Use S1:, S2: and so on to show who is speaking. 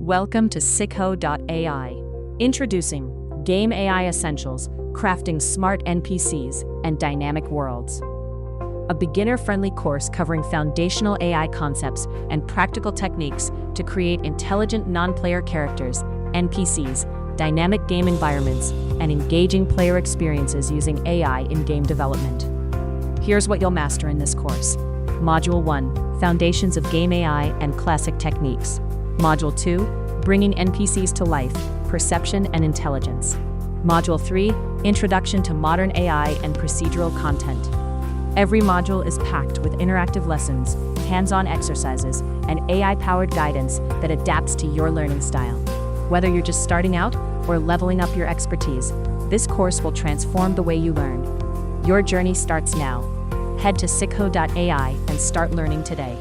S1: Welcome to Sikho.ai. Introducing Game AI Essentials, Crafting Smart NPCs and Dynamic Worlds. A beginner-friendly course covering foundational AI concepts and practical techniques to create intelligent non-player characters, NPCs, dynamic game environments, and engaging player experiences using AI in game development. Here's what you'll master in this course. Module 1, Foundations of Game AI and Classic Techniques. Module 2, Bringing NPCs to Life, Perception and Intelligence. Module 3, Introduction to Modern AI and Procedural Content. Every module is packed with interactive lessons, hands-on exercises, and AI-powered guidance that adapts to your learning style. Whether you're just starting out or leveling up your expertise, this course will transform the way you learn. Your journey starts now. Head to Sikho.ai and start learning today.